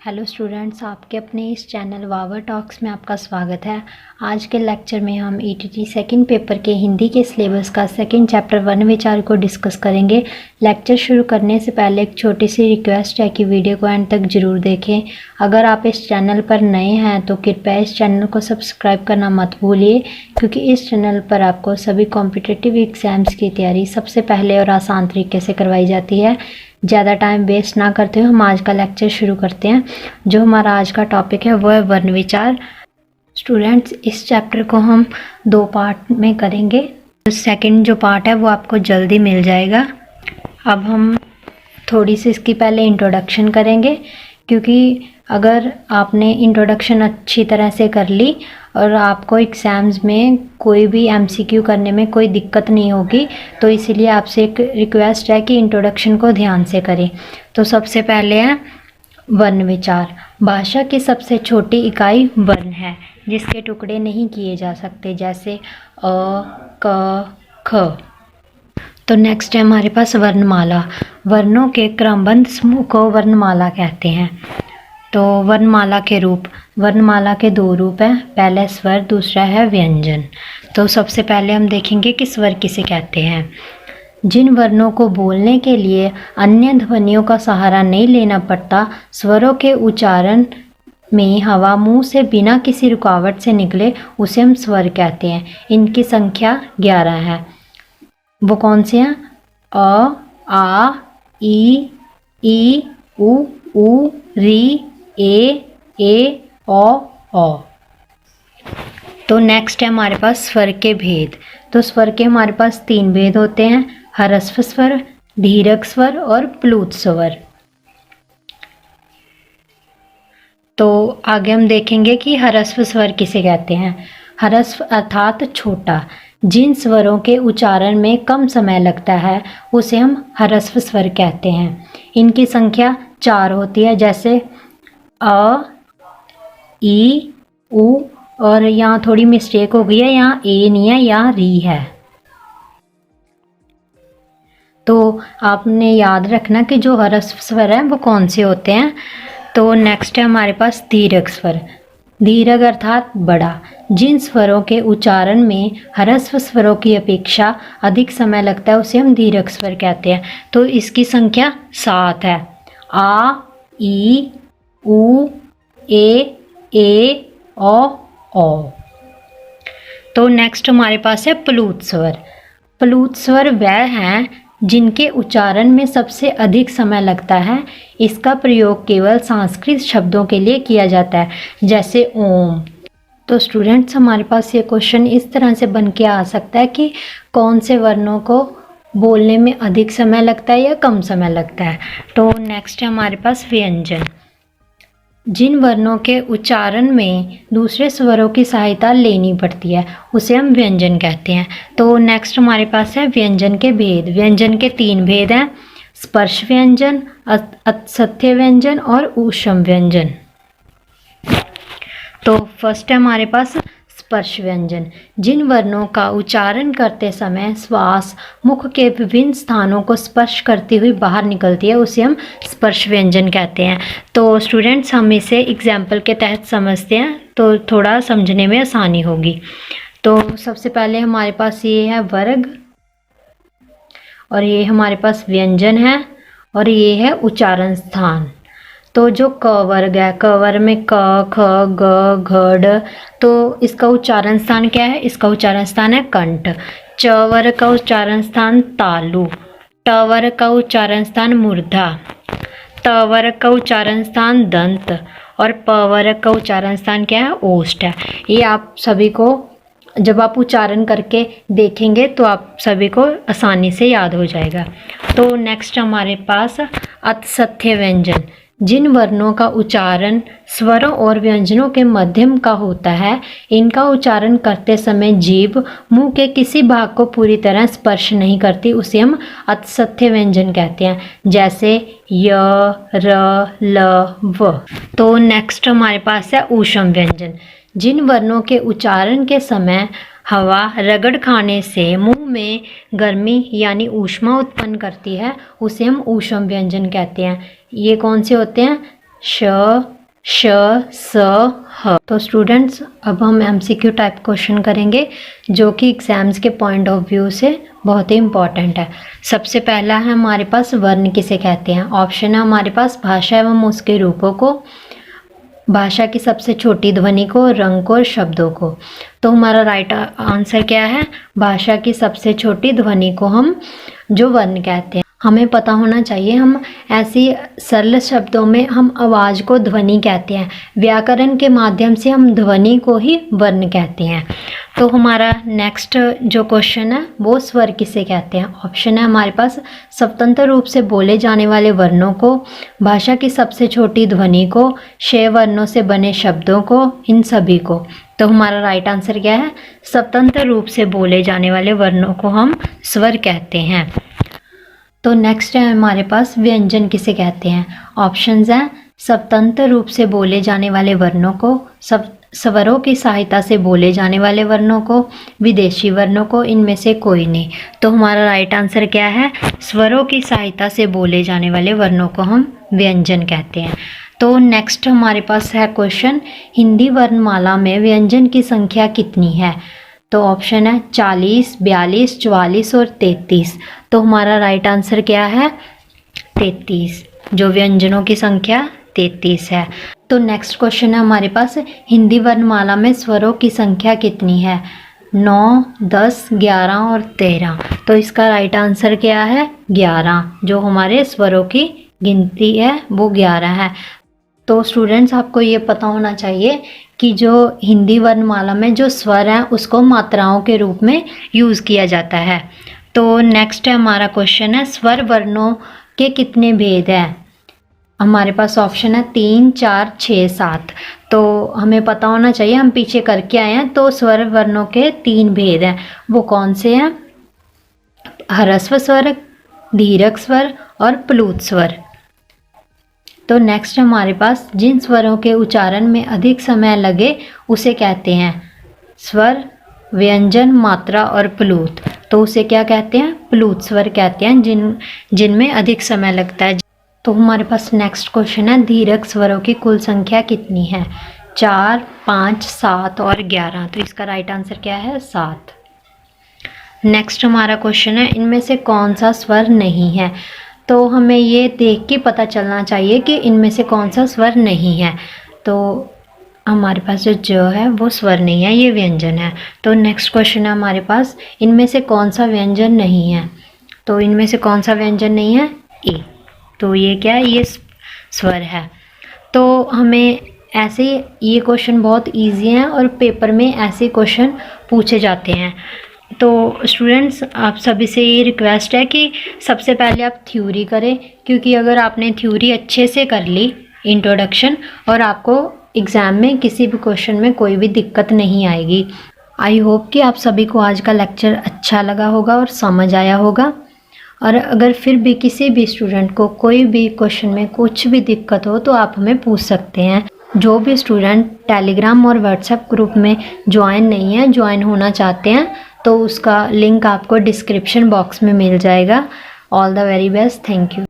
Hello students, आपके अपने इस चैनल वावर टॉक्स में आपका स्वागत है। आज के लेक्चर में हम ईटीटी सेकंड पेपर के हिंदी के सिलेबस का सेकंड चैप्टर वर्ण विचार को डिस्कस करेंगे। लेक्चर शुरू करने से पहले एक छोटी सी रिक्वेस्ट है कि वीडियो को एंड तक ज़रूर देखें। अगर आप इस चैनल पर नए हैं तो कृपया इस चैनल को सब्सक्राइब करना मत भूलिए, क्योंकि इस चैनल पर आपको सभी कॉम्पिटिटिव एग्ज़ाम्स की तैयारी सबसे पहले और आसान तरीके से करवाई जाती है। ज़्यादा टाइम वेस्ट ना करते हुए हम आज का लेक्चर शुरू करते हैं। जो हमारा आज का टॉपिक है वो है वर्ण विचार। स्टूडेंट्स, इस चैप्टर को हम 2 पार्ट में करेंगे। सेकंड जो पार्ट है वो आपको जल्दी मिल जाएगा। अब हम थोड़ी सी इसकी पहले इंट्रोडक्शन करेंगे, क्योंकि अगर आपने इंट्रोडक्शन अच्छी तरह से कर ली और आपको एग्ज़ाम्स में कोई भी एमसीक्यू करने में कोई दिक्कत नहीं होगी, तो इसीलिए आपसे एक रिक्वेस्ट है कि इंट्रोडक्शन को ध्यान से करें। तो सबसे पहले है वर्ण विचार। भाषा की सबसे छोटी इकाई वर्ण है, जिसके टुकड़े नहीं किए जा सकते, जैसे अ, क, ख। तो नेक्स्ट है हमारे पास वर्णमाला। वर्णों के क्रमबद्ध समूह को वर्णमाला कहते हैं। तो वर्णमाला के रूप, वर्णमाला के 2 रूप हैं, पहला स्वर, दूसरा है व्यंजन। तो सबसे पहले हम देखेंगे कि स्वर किसे कहते हैं। जिन वर्णों को बोलने के लिए अन्य ध्वनियों का सहारा नहीं लेना पड़ता, स्वरों के उच्चारण में हवा मुंह से बिना किसी रुकावट से निकले, उसे हम स्वर कहते हैं। इनकी संख्या 11 है। वो कौन से हैं? अ, आ, ई, उ, री, ए, ओ। तो नेक्स्ट है हमारे पास स्वर के भेद। तो स्वर के हमारे पास 3 भेद होते हैं, ह्रस्व स्वर, दीर्घ स्वर और प्लुत स्वर। तो आगे हम देखेंगे कि ह्रस्व स्वर किसे कहते हैं। ह्रस्व अर्थात छोटा। जिन स्वरों के उच्चारण में कम समय लगता है उसे हम ह्रस्व स्वर कहते हैं। इनकी संख्या 4 होती है, जैसे अ, ई, उ, और यहाँ थोड़ी मिस्टेक हो गई है, यहाँ ए नहीं है, यहाँ री है। तो आपने याद रखना कि जो ह्रस्व स्वर हैं वो कौन से होते हैं। तो नेक्स्ट है हमारे पास दीर्घ स्वर। दीर्घ अर्थात बड़ा। जिन स्वरों के उच्चारण में ह्रस्व स्वरों की अपेक्षा अधिक समय लगता है उसे हम दीर्घ स्वर कहते हैं। तो इसकी संख्या 7 है। आ, ई, उ, ए, ओ। तो नेक्स्ट हमारे पास है प्लुत स्वर। प्लुत स्वर वह हैं जिनके उच्चारण में सबसे अधिक समय लगता है। इसका प्रयोग केवल संस्कृत शब्दों के लिए किया जाता है, जैसे ओम। तो स्टूडेंट्स, हमारे पास ये क्वेश्चन इस तरह से बन के आ सकता है कि कौन से वर्णों को बोलने में अधिक समय लगता है या कम समय लगता है। तो नेक्स्ट है हमारे पास व्यंजन। जिन वर्णों के उच्चारण में दूसरे स्वरों की सहायता लेनी पड़ती है उसे हम व्यंजन कहते हैं। तो नेक्स्ट हमारे पास है व्यंजन के भेद। व्यंजन के 3 भेद हैं, स्पर्श व्यंजन, अस्थ्य व्यंजन और ऊष्म व्यंजन। तो फर्स्ट है हमारे पास स्पर्श व्यंजन। जिन वर्णों का उच्चारण करते समय श्वास मुख के विभिन्न स्थानों को स्पर्श करती हुई बाहर निकलती है उसे हम स्पर्श व्यंजन कहते हैं। तो स्टूडेंट्स, हम इसे एग्जाम्पल के तहत समझते हैं तो थोड़ा समझने में आसानी होगी। तो सबसे पहले हमारे पास ये है वर्ग, और ये हमारे पास व्यंजन है, और ये है उच्चारण स्थान। तो जो क वर्ग है, क वर्ग में क, ख, ग, घ, ड, तो इसका उच्चारण स्थान क्या है? इसका उच्चारण स्थान है कंठ। च वर्ग का उच्चारण स्थान तालु। ट वर्ग का उच्चारण स्थान मूर्धा। त वर्ग का उच्चारण स्थान दंत। और प वर्ग का उच्चारण स्थान क्या है? ओष्ठ है। ये आप सभी को जब आप उच्चारण करके देखेंगे तो आप सभी को आसानी से याद हो जाएगा। तो नेक्स्ट हमारे पास अस्थ्य व्यंजन। जिन वर्णों का उच्चारण स्वरों और व्यंजनों के मध्यम का होता है, इनका उच्चारण करते समय जीभ मुंह के किसी भाग को पूरी तरह स्पर्श नहीं करती, उसे हम अस्थ्य व्यंजन कहते हैं, जैसे य, र, ल, व। तो नेक्स्ट हमारे पास है ऊष्म व्यंजन। जिन वर्णों के उच्चारण के समय हवा रगड़ खाने से मुंह में गर्मी यानी ऊष्मा उत्पन्न करती है उसे हम ऊष्म व्यंजन कहते हैं। ये कौन से होते हैं? श, श, स, ह। तो स्टूडेंट्स अब हम एमसीक्यू टाइप क्वेश्चन करेंगे जो कि एग्जाम्स के पॉइंट ऑफ व्यू से बहुत ही इम्पॉर्टेंट है। सबसे पहला है हमारे पास वर्ण किसे कहते हैं। ऑप्शन है हमारे पास भाषा एवं उसके रूपों को, भाषा की सबसे छोटी ध्वनि को, रंग को और शब्दों को। तो हमारा राइट आंसर क्या है, भाषा की सबसे छोटी ध्वनि को हम जो वर्ण कहते हैं। हमें पता होना चाहिए हम ऐसी सरल शब्दों में हम आवाज़ को ध्वनि कहते हैं, व्याकरण के माध्यम से हम ध्वनि को ही वर्ण कहते हैं। तो हमारा नेक्स्ट जो क्वेश्चन है वो स्वर किसे कहते हैं। ऑप्शन है हमारे पास स्वतंत्र रूप से बोले जाने वाले वर्णों को, भाषा की सबसे छोटी ध्वनि को, 6 वर्णों से बने शब्दों को, इन सभी को। तो हमारा राइट आंसर क्या है, स्वतंत्र रूप से बोले जाने वाले वर्णों को हम स्वर कहते हैं। तो नेक्स्ट है हमारे पास व्यंजन किसे कहते हैं। ऑप्शंस हैं स्वतंत्र रूप से बोले जाने वाले वर्णों को, स्वरों की सहायता से बोले जाने वाले वर्णों को, विदेशी वर्णों को, इनमें से कोई नहीं। तो हमारा राइट आंसर क्या है, स्वरों की सहायता से बोले जाने वाले वर्णों को हम व्यंजन कहते हैं। तो नेक्स्ट हमारे पास है क्वेश्चन, हिंदी वर्णमाला में व्यंजन की संख्या कितनी है। तो ऑप्शन है 40, 42, 44 और 33। तो हमारा राइट आंसर क्या है, 33, जो व्यंजनों की संख्या 33 है। तो नेक्स्ट क्वेश्चन है हमारे पास, हिंदी वर्णमाला में स्वरों की संख्या कितनी है। 9, 10, 11 और 13। तो इसका राइट आंसर क्या है, 11, जो हमारे स्वरों की गिनती है वो 11 है। तो स्टूडेंट्स आपको ये पता होना चाहिए कि जो हिंदी वर्णमाला में जो स्वर हैं उसको मात्राओं के रूप में यूज़ किया जाता है। तो नेक्स्ट है हमारा क्वेश्चन है, स्वर वर्णों के कितने भेद हैं। हमारे पास ऑप्शन है 3, 4, 6, 7। तो हमें पता होना चाहिए, हम पीछे करके आए हैं। तो स्वर वर्णों के 3 भेद हैं, वो कौन से हैं, ह्रस्व स्वर, दीर्घ स्वर और प्लुत स्वर। तो नेक्स्ट हमारे पास, जिन स्वरों के उच्चारण में अधिक समय लगे उसे कहते हैं स्वर, व्यंजन, मात्रा और प्लुत। तो उसे क्या कहते हैं, प्लुत स्वर कहते हैं, जिनमें अधिक समय लगता है। तो हमारे पास नेक्स्ट क्वेश्चन है, दीर्घ स्वरों की कुल संख्या कितनी है। 4, 5, 7 और 11। तो इसका राइट आंसर क्या है, 7। नेक्स्ट हमारा क्वेश्चन है, इनमें से कौन सा स्वर नहीं है। तो हमें ये देख के पता चलना चाहिए कि इनमें से कौन सा स्वर नहीं है। तो हमारे पास जो है वो स्वर नहीं है, ये व्यंजन है। तो नेक्स्ट क्वेश्चन है हमारे पास, इनमें से कौन सा व्यंजन नहीं है। तो इनमें से कौन सा व्यंजन नहीं है, ए। तो ये क्या है, ये स्वर है। तो हमें ऐसे ये क्वेश्चन बहुत इजी हैं और पेपर में ऐसे क्वेश्चन पूछे जाते हैं। तो स्टूडेंट्स आप सभी से ये रिक्वेस्ट है कि सबसे पहले आप थ्योरी करें, क्योंकि अगर आपने थ्योरी अच्छे से कर ली, इंट्रोडक्शन, और आपको एग्ज़ाम में किसी भी क्वेश्चन में कोई भी दिक्कत नहीं आएगी। आई होप कि आप सभी को आज का लेक्चर अच्छा लगा होगा और समझ आया होगा। और अगर फिर भी किसी भी स्टूडेंट को कोई भी क्वेश्चन में कुछ भी दिक्कत हो तो आप हमें पूछ सकते हैं। जो भी स्टूडेंट टेलीग्राम और व्हाट्सएप ग्रुप में ज्वाइन नहीं है, ज्वाइन होना चाहते हैं, तो उसका लिंक आपको डिस्क्रिप्शन बॉक्स में मिल जाएगा। All the very best, thank you.